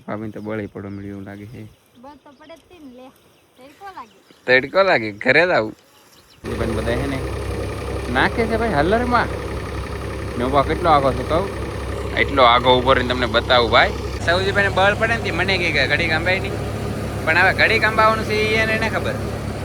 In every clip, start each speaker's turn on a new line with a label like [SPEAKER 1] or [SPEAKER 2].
[SPEAKER 1] ભાભી તો બળી પડો મળ્યું લાગે છે. તડકો લાગે ઘરે જ આવું પણ બધા છે ને નાખે છે ભાઈ હલરમાં નોબા કેટલો આગો છું કહું એટલો આગો ઉભો રહીને તમને બતાવું ભાઈ. સૌજીભાઈને બળ પડે ને મને કહે કે ઘડી કાંબાઈ નહીં પણ હવે ઘડી કાંબાવાનું છે એને ખબર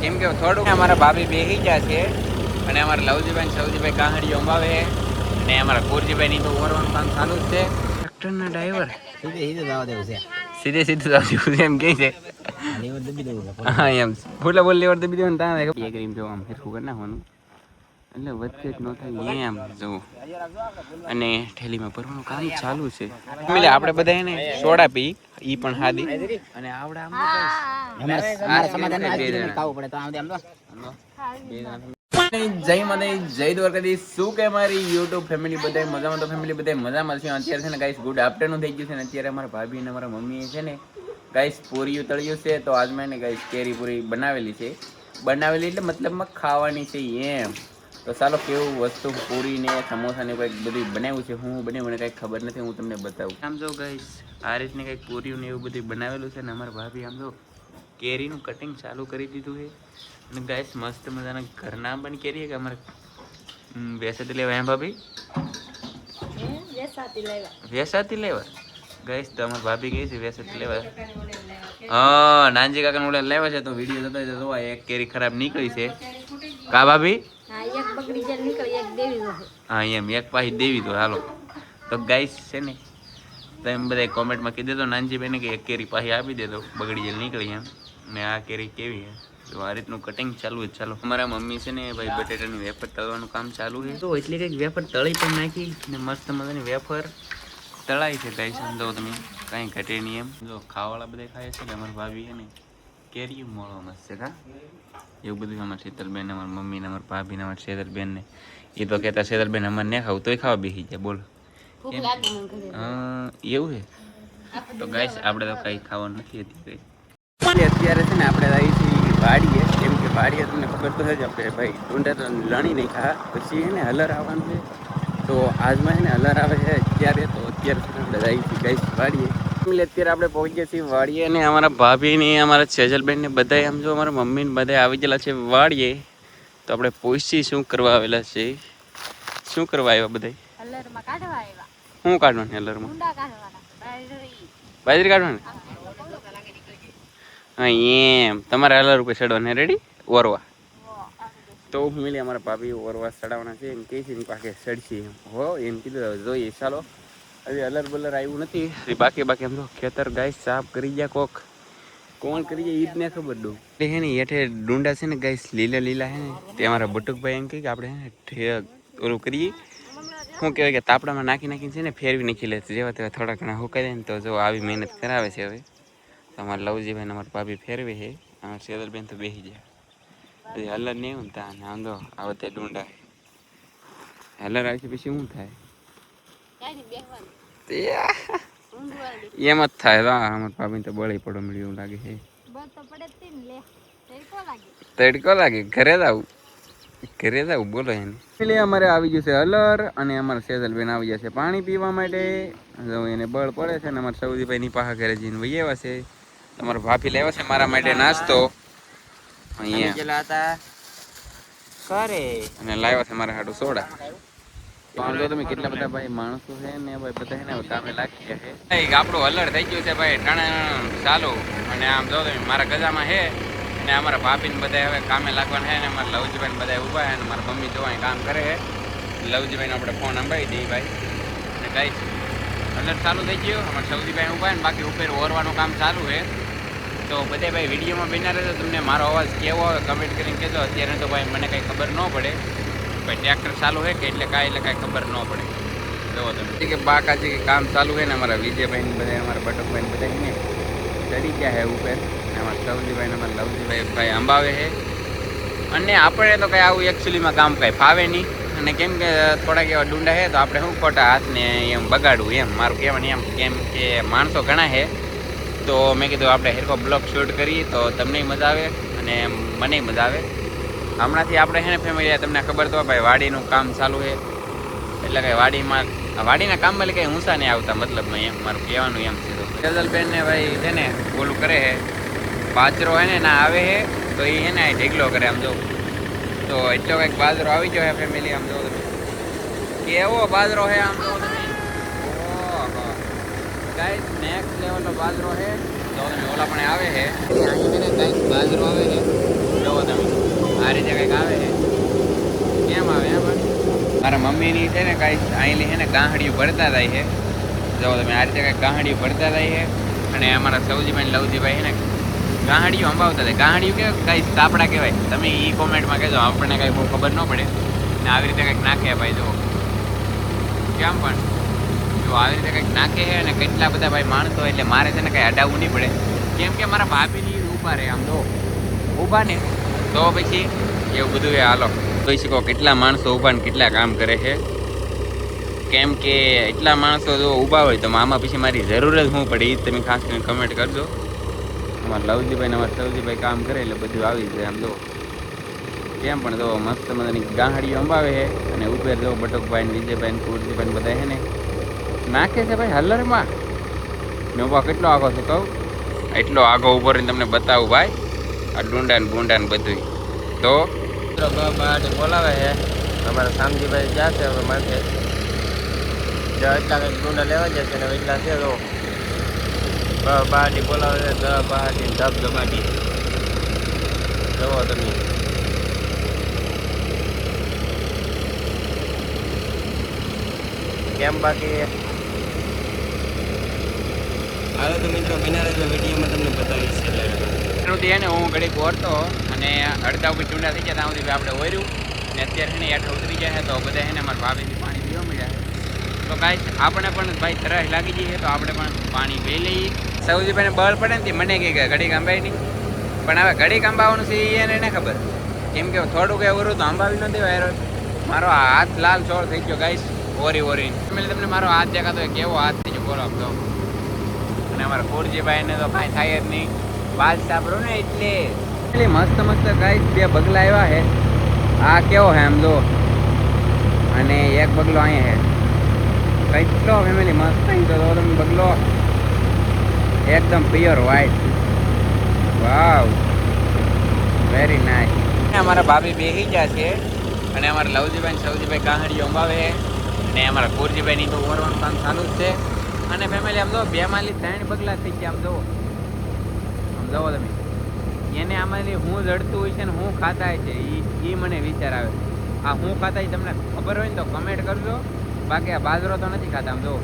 [SPEAKER 1] કેમ કે થોડુંક અમારા ભાભી બેસી ગયા છે અને અમારા લવજીભાઈ સૌજીભાઈ કાંહડીઓ અંબાવે અને અમારા કોરજીભાઈની તો ઓરવાનું કામ ચાલુ જ છે. ટ્રેક્ટરના ડ્રાઈવર સીધે સીધું જવું એમ કહે છે. હા એમ ફૂટલા બોલ લેવર દબી દેવાનું ત્યાં એક રીમ જો આમ હેરખું કરી નાખવાનું એટલે વચ્ચે જ ન થાય એમ જવું અને ઠેલીમાં ભરવાનું કામ ચાલુ છે. આપણે બધા એને સોડા પી ઈ પણ હાદી અને આવડા જય મને જય દ્વારકાધીશ. શું કે મારી યુટ્યુબ ફેમિલી બધા મજામાં તો ફેમિલી બધા મજામાં છે. અત્યારે છે ને ગાઈસ ગુડ આફ્ટરનૂન થઈ ગયું છે ને અત્યારે અમારા ભાભી અને અમારા મમ્મી છે ને ગાઈસ પૂરીઓ તળ્યું છે તો આજ મેં ગાઈસ કેરી પૂરી બનાવેલી છે. બનાવેલી એટલે મતલબમાં ખાવાની છે એમ. તો ચાલો કેવું વસ્તુ પૂરી ને સમોસા ને કંઈક બધું બનાવ્યું છે. હું બનાવ્યું મને કંઈક ખબર નથી, હું તમને બતાવું. આમ જો ગાઈસ આ રીતની કંઈક પૂરીઓ ને એવું બધું બનાવેલું છે ને અમારા ભાભી આમ જો કેરીનું કટિંગ ચાલુ કરી દીધું છે અને ગાઈસ મસ્ત મજાના ઘરના પણ કેરી કે અમારે વેસાતી લેવા એમ ભાભી વેસાતી લેવા ગાઈસ તો અમારા ભાભી ગઈ છે વેસાતી લેવા. હા નાનજી કાકા ઓલા લેવા છે તો વિડીયો જતો જોવા એક કેરી ખરાબ નીકળી છે કા ભાભી. હા એમ એક પાછી દેવી તો હાલો તો ગાઈસ છે ને તમે બધા કોમેન્ટમાં કહી દેજો નાનજીભાઈને કે એક કેરી પાછી આપી દેજો બગડી જેલ નીકળી એમ ને આ કેરી કેવી છે. તો આ રીતનું કટિંગ ચાલુ જ. ચાલો અમારા મમ્મી છે ને ભાઈ બટેટાની વેફર તળવાનું કામ ચાલુ છે તો એટલે કંઈક વેફર તળી પણ નાખી ને મસ્ત મજાની વેફર તળાઈ છે ગાઈસ. સમજો તમે કાંઈ ઘટે નહીં એમ. જો ખાવાવાળા બધા ખાય છે ને અમારા ભાભી છે ને કેરી મળવા મસ્ત છે કા એવું બધું. અમારા શીતલબેન અમારા મમ્મી ને અમારા ભાભી ને અમારા શેતલબેન ને એ તો કહેતા શેતલબેન અમારે નહીં ખાવું તોય ખાવા બેસી જાય બોલો એવું છે. તો ગાઈસ આપણે તો કંઈ ખાવાનું નથી અત્યારે છે ને આપણે આવી છીએ વાડીએ. કેમ કે વાડીએ તમને ખબર તો છે આપણે ભાઈ ઊંડા તો લણી નહીં ખા પછી એને હલર આવવાનું છે તો આજમાં છે ને હલર આવે છે અત્યારે તો અત્યારે આપણે આવી છીએ ગાઈસ વાડીએ. અત્યારે આપણે પહોંચી ગયા છીએ વાડીએ અને અમારા ભાભી ને અમારા સેજલબેન ને બધા આમ જો અમારા મમ્મી ને બધા આવી ગયેલા છે વાડીએ. તો આપણે પહોંચી શું કરવા આવેલા છે શું કરવા આવ્યા બધા શું કાઢવાનું હલરમાં બાજરી કાઢવાની. હા એમ તમારે હલર ઉપર ચડવાને રેડી ઓરવા તો મિલી અમારા ભાભી ઓરવા ચડાવવાના છે એમ કહે છે એની પાસે ચડશે એમ હો એમ કીધું જોઈએ. ચાલો હવે હલર બલર આવ્યું નથી બાકી એમ તો ખેતર ગાય સાફ કરી ગયા કોક કોણ કરીએ ઈ જ ને ખબર દઉં હે ને હેઠે ડુંડા છે ને ગાય લીલા લીલા હે ને તે અમારા બટુકભાઈ એમ કહે કે આપણે હે ને ઓલું કરીએ શું કહેવાય કે તાપડામાં નાખીને છે ને ફેરવી નાખી લે જેવા તેવા થોડા ઘણા હુકાઈ જાય ને તો જો આવી મહેનત કરાવે છે. હવે અમારા લવજીભાઈ અમારા ભાભી ફેરવે છે અમારા શેતલબેન તો બેસી જાય પછી હલર નહીં એવું ને ત્યાં આંધો આવે તે ડુંડા હલર આવે છે પછી શું થાય એમ જ થાય. અમારા ભાભી તો બળી પડો મળ્યું લાગે છે. તડકો લાગે ઘરે જ આવું બોલો એને એટલે અમારે આવી ગયું છે હલર અને અમારા સેજલબેન આવી ગયા છે પાણી પીવા માટે. એને બળ પડે છે ને અમારા સૌદીભાઈ ની પાહા ઘરે જઈને વહી આવ્યા છે. તમારા ભાભી લેવા છે મારા માટે નાસ્તો અહીંયા અને લાવ્યા છે મારા હાટું સોડા. જો તમે કેટલા બધા ભાઈ માણસો છે ને ભાઈ બધા ને કામે લાગી ગયા છે. આપણું હલર થઈ ગયું છે ભાઈ ટાણા ચાલુ અને આમ જો તમે મારા ગજામાં છે ને અમારા ભાભી ને બધા હવે કામે લાગવાના છે ને અમારા લવજીભાઈ ને બધા ઉભા છે ને મારા મમ્મી જોવા કામ કરે છે. લવજીભાઈ ને આપણે ફોન અંબાવી દઈએ ભાઈ અને કઈ હલર ચાલુ થઈ ગયો. અમારા સૌદીભાઈ ઉભા ને બાકી ઉપર ઓરવાનું કામ ચાલુ છે. તો બધા ભાઈ વિડીયોમાં બિના રહેતો તમને મારો અવાજ કેવો આવે કમેન્ટ કરીને કહેજો. અત્યારે તો ભાઈ મને કંઈ ખબર ન પડે ભાઈ ટ્રેક્ટર ચાલુ છે કે એટલે કાંઈ ખબર ન પડે. જોવો તમે કે બાકાજી કામ ચાલુ છે ને અમારા વિજયભાઈ બધા અમારા બટુકભાઈ બધા ને ચડી ગયા છે ઉપર અમારા સૌદીભાઈ ને અમારા લવજીભાઈ ભાઈ અંબાવે છે. અને આપણે તો કંઈ આવું એકચ્યુઅલીમાં કામ કંઈ ફાવે નહીં અને કેમ કે થોડાક એવા ડુંડા છે તો આપણે શું ખોટા હાથને એમ બગાડવું એમ મારું કહેવાનું એમ કેમ કે માણસો ઘણા છે તો મેં કીધું આપણે હેરકો બ્લોગ શૂટ કરીએ તો તમને મજા આવે અને મને મજા આવે. હમણાંથી આપણે છે ને ફેમિલી તમને ખબર તો ભાઈ વાડીનું કામ ચાલુ છે એટલે કંઈ વાડીના કામમાં કંઈ ઊંચા નહીં આવતા મતલબમાં એમ મારું કહેવાનું એમ છે. સેજલબેન ને ભાઈ છે ને ઓલું કરે છે, બાજરો હે ને ના આવે છે તો એ હે ને ઢેગલો કરે આમ જો. તો એટલો કંઈક બાજરો આવી ગયો હે ફેમિલી. આમ જો કેવો બાજરો હે આમ જો તમે. ઓહો ગાઈસ નેક્સ્ટ લેવલનો બાજરો હે. જો તમે ઓલા પણ આવે છે અહીં ને કંઈક બાજરો આવે છે. જો તમે આ રીતે કંઈક આવે છે. કેમ આવે હે પણ મારા મમ્મીની છે ને કાંઈ અહીંની છે ને ગાંહડિયું ભરતા જાય છે. જો તમે આ રીતે કંઈક ગાંહડિયું ભરતા જાય છે. અને અમારા સૌજીભાઈ લવજીભાઈ છે ને ગાંહડિયું અંબાવતા જાય. ગાંહડિયું કે કાંઈ સાપડા કહેવાય, તમે એ કોમેન્ટમાં કહેજો, આપણને કાંઈ બહુ ખબર ન પડે. ને આવી રીતે કંઈક નાખે ભાઈ જો કેમ પણ જો આવી રીતે કંઈક નાખે છે. અને કેટલા બધા ભાઈ માણસો, એટલે મારે છે ને કંઈ અડાવવું નહીં પડે, કેમ કે મારા ભાભીની ઊભા રહે આમ જો ઊભા ને તો પછી એવું બધું એ હાલો જોઈ શકો કેટલા માણસો ઊભા ને કેટલા કામ કરે છે. કેમ કે એટલા માણસો જો ઊભા હોય તો આમાં પછી મારી જરૂર જ શું પડે એ તમે ખાસ કરીને કમેન્ટ કરજો. અમારા લવજીભાઈ ને અમારા સૌજીભાઈ કામ કરે એટલે બધું આવી જાય આમ જો કેમ પણ જો મસ્ત મજાની ગાંહડીઓ અંબાવે છે. અને ઉપર જો બટુકભાઈ ને વિજયભાઈ ને કુરજીભાઈ બધા છે ને નાખે છે ભાઈ હલરમાં. ને ઉભા કેટલો આગો છે કહું, એટલો આગો ઉભો રહીને તમને બતાવું ભાઈ આ ડુંડા ને બુંડા ને બધું. તો
[SPEAKER 2] બોલાવે છે અમારા શામજીભાઈ જ્યાં છે હવે માથે એટલા કંઈક ડુંડા લેવા જશે ને એટલા છે તો બહારથી બોલાવે છે. બહારથી ધબધબાટી જવો તમે. કેમ બાકી આવે તો મિત્રો બિના રહેજો વિડીયોમાં તમને બતાવીશ.
[SPEAKER 1] એટલે ને હું ઘડીક ઓરતો અને અડધા ઉપર ચૂંડા થઈ ગયા ત્યાં સુધી આપણે ઓર્યું ને અત્યારે છે ને હેઠળ ઉતરી જાય તો બધા છે ને અમારા ભાભીથી પાણી પીવા મળ્યા. તો કાંઈ આપણે પણ ભાઈ તરસ લાગી જઈએ તો આપણે પણ પાણી પી લઈએ. સૌજીભાઈને બળ પડે ને મને કહે કે ઘડીક અંબાઈ નહીં, પણ હવે ઘડીક અંબાવાનું છે એને ખબર, કેમ કે થોડુંક એવું તો અંબાવી ન દેવાય. મારો હાથ લાલ ચોળ થઈ ગયો ગાઈસ ઓરી તમને મારો હાથ દેખાતો હોય કેવો હાથ થઈ ગયો બોલો આમ તો. અને અમારા કુરજીભાઈને તો કાંઈ થાય જ નહીં, વાત સાંભળો ને એટલે મસ્ત મસ્ત ગાઈસ બે બગલા આવ્યા છે. આ કેવો છે આમ જો, અને એક બગલો અહીંયા છે કેટલો ફેમિલી મસ્ત તો તમે બગલો એકદમ pure white. Wow very nice. અમારા ભાભી બેસી ગયા છે અને અમારા લવજીભાઈ સૌજીભાઈ ગાંહડીઓ અંબાવે છે. અને અમારા કુરજીભાઈની તો ઓરવાનું કામ ચાલુ જ છે. અને ફેમિલી આમ જો 2 માંથી 3 બગલા થઈ ગયા. આમ જુઓ તમે એને આમાંથી હું જડતું હોય છે ને હું ખાતા છે એ મને વિચાર આવે. આ હું ખાતા તમને ખબર હોય ને તો કમેન્ટ કરજો, બાકી આ બાજરો તો નથી ખાતા. આમ જો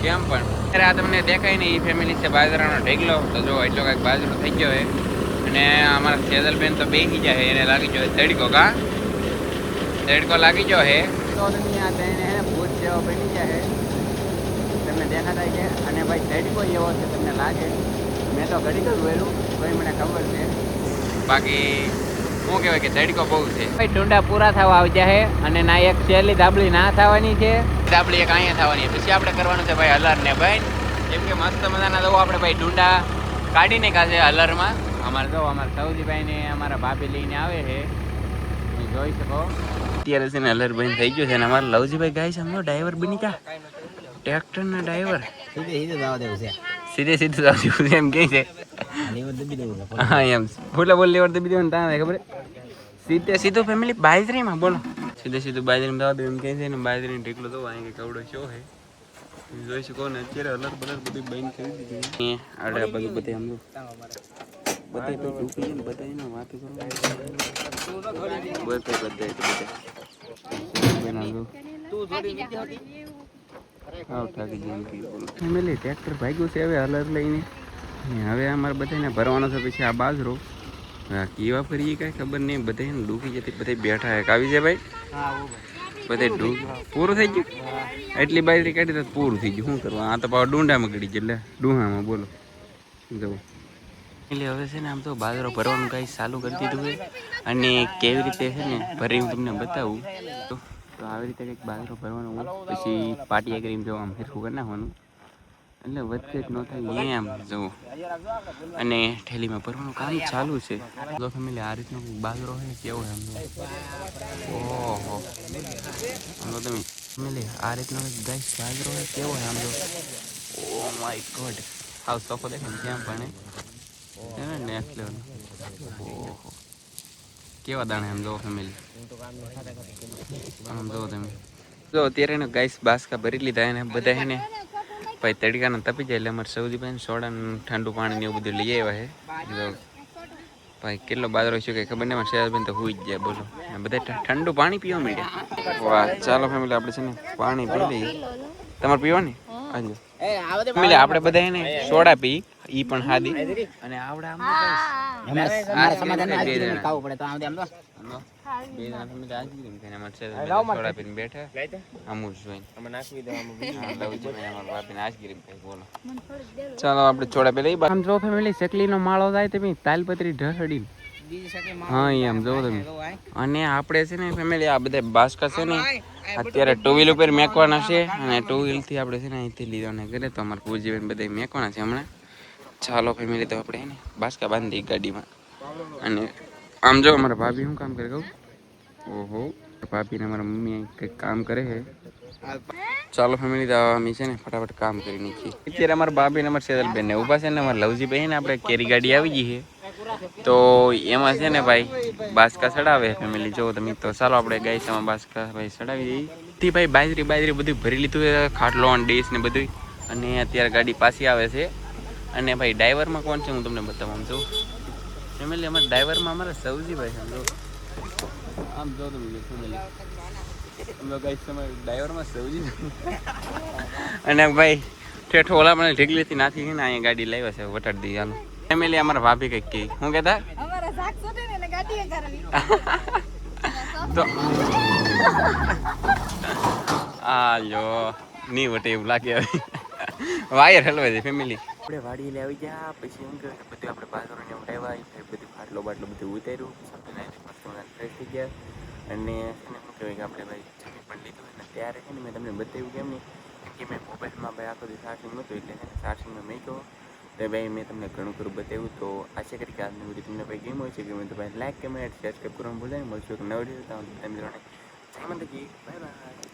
[SPEAKER 1] કેમ પણ અત્યારે આ તમને દેખાય ને એ ફેમિલી છે બાજરાનો ઢેગલો. તો જો એટલો કાંઈક બાજરો થઈ ગયો છે. અને અમારા સેજલબેન તો બેસી જાય, એને લાગી ગયો તડકો. તડકો લાગી ગયો હે તો તમે આ તેને ભૂત જેવો બની જાય તમને દેખાતા છે. અને ભાઈ તડકો એવો છે તમને લાગે, મેં તો ઘડી જ વહેલું તોય મને ખબર છે. બાકી શું કહેવાય કે તડકો બહુ છે ભાઈ. ડુંડા પૂરા થવા આવી જાય અને ના એક છેલ્લી ધાબળી ના થવાની છે, ધાબળી એક અહીંયા થવાની. પછી આપણે કરવાનું છે ભાઈ હલર ને ભાઈ, કેમ કે મસ્ત મજાના દો આપણે ભાઈ ડુંડા કાઢીને કાઢે હલરમાં. અમારે જો અમારા સૌજીભાઈ ને અમારા ભાભી લઈને આવે છે, તમે જોઈ શકો. અત્યારે છે ને હલર બંધ થઈ ગયો છે. અને અમારા લવજીભાઈ ગાય છે હમણાં ડ્રાઈવર બની ગયા, ટ્રેક્ટરના ડ્રાઈવર. સીધે સીધું આવતું એમ કે છે. હા એમ ફૂલા બોલ લેવર દબી દેવાનું ત્યાં ખબર સીધે સીધું ફેમિલી બાજરીમાં બોલો સીધે સીધું બાજરીમાં દવા દે એમ કહે છે ને. બાજરીનો ઢેકલો તો અહીં કવડો શો છે જોઈ શકો ને. અત્યારે અલર બલર બધું બંધ કરી દીધું. આડે બધું બધે આમ બધા ડૂબી જાય ને બધા એને વાત કરો ફેમિલી ટ્રેક્ટર ભાગ્યું છે હવે હલર લઈને. હવે અમારે બધાને ભરવાનો છે પછી આ બાજરો. કેવા ફરીએ કાંઈ ખબર નહીં, બધાને ડૂબી જતી બધા બેઠા હે. આવી જાય ભાઈ બધે પૂરું થઈ ગયું. એટલી બાજરી કાઢી તો પૂરું થઈ ગયું. શું કરવા, આ તો પાછું ડુંડામાં ગળી ગયું. એટલે ડુહામાં બોલો જવું એટલે હવે છે ને આમ તો બાજરો ભરવાનું કાંઈ ચાલુ કરી દીધું હોય. અને કેવી રીતે છે ને ભરી હું તમને બતાવું. તો આવી રીતે કંઈક બાજરો ભરવાનો હોય, પછી પાટિયા કરીને જો આમ ફેરખું કરી નાખવાનું એટલે વધઘટ ન થાય એમ જવું. અને ઠેલીમાં ભરવાનું કામ ચાલુ છે. તો ફેમિલી આ રીતનો બાજરો હોય કેવો એમ ઓહો આમ તો તમે ફેમિલી આ રીતનો ગાય બાજરો હોય કેવો આમ તો માય ગોડ હાઉસ સોફો દેખો જ્યાં પણ નેક્સ્ટ લેવલ. ઓહો કેવા દાણા એમ જો ફેમિલી આમ જો તમે જો અત્યારે ને ગાઈસ બાસકા ભરી લીધા એને બધા એને ભાઈ તડકાને તપી જાય એટલે અમારે સૌદી ભાઈ સોડા ઠંડુ પાણી ને એવું બધું લઈ આવ્યા છે. જો ભાઈ કેટલો બાજરો છે કે ખબર નહીં, મારે શહેરબેન તો હુઈ જ જાય બોલો, બધા ઠંડુ પાણી પીવા માંડ્યા. વાહ ચાલો ફેમિલી આપણે છે ને પાણી પી લઈએ. તમારે પીવાની હાજો ફેમિલી આપણે બધા એને સોડા પી ઈ પણ હાદી અને આવડે આમ સોડા પીને બેઠા અમુક જોઈને બોલો. ચાલો આપણે ચોડા પે લઈ આમ જો ફેમિલી શકલીનો માળો થાય તમે તાલપત્રી ઢસડી હા એમ જો તમે. અને આપણે છે ને ફેમિલી આ બધા બાસકા છે ને અત્યારે ટુ વ્હીલ ઉપર મેકવાના છે અને ટુ વ્હીલ થી આપણે છે ને અહીંથી લીધો ને ઘરે તો અમારે પૂજીબેન બધા મેકવાના છે હમણાં. ચાલો ફેમિલી તો આપણે એને બાસકા બાંધી ગાડીમાં. અને આમ જો અમારા ભાભી શું કામ કરે કહું? ઓહો ભાભી ને અમારા મમ્મી કંઈક કામ કરે છે. ચાલો ફેમિલી તો અમે છે ને ફટાફટ કામ કરી નાખીએ. અત્યારે અમારા ભાભી ને અમારા સેદલબેન ને ઊભા છે ને અમારા લવજી ભાઈ ને આપણે કેરી ગાડી આવી ગઈ છે તો એમાં છે ને ભાઈ બાસકા ચડાવે ફેમિલી જો તમે. તો ચાલો આપણે ગાઈસામાં બાસકા ભાઈ ચડાવી દઈએ. થી ભાઈ બાજરી બધું ભરી લીધું છે, ખાટલો અને ડીશ ને બધું. અને અત્યારે ગાડી પાછી આવે છે. અને ભાઈ ડ્રાઈવરમાં કોણ છે હું તમને બતાવું. આમ જો ફેમિલી અમારા ડ્રાઈવરમાં અમારા સૌજી ભાઈ છે. જો આમ જો તમે ફેમિલી ડ્રાઈવરમાં સૌજી અને ભાઈ ઠેઠો ઓલા મને ઢીગલીથી નાખી ને અહીંયા ગાડી લાવ્યા છે વટાડી દઈએ. હાલો ફેમિલી અમારા ભાભી કંઈક કહી શું કહેતા તો આ જો ની વટે એવું લાગે વાયર હલવાય છે ફેમિલી. આપણે વાડી લઈ આવી ગયા પછી એમ કહ્યું બધું આપણે બાજરોને ઉડાવ્યા બધું ખાટલો બાટલો બધું ઉતાર્યું ફ્રેશ થઈ ગયા. અને શું કહેવાય કે આપણે ભાઈ જમી પણ લીધું ને ત્યારે છે ને મેં તમને બતાવ્યું કેમ નહીં કે મેં મોબાઈલમાં ભાઈ આખો દિવસ ચાર્જિંગ નહોતું એટલે છે ને ચાર્જિંગમાં મેક્યો તો ભાઈ મેં તમને ઘણું ખરું બતાવ્યું. તો આશા કરી કે આજની વિડીયો તમને ભાઈ ગેમ હોય છે કે તો ભાઈ લાઈક કમેન્ટ સબસ્ક્રાઈબ કરવાનું ભૂલાય. મળશું એક નવા વિડીયો તમે જય માતાજી બાય બાય.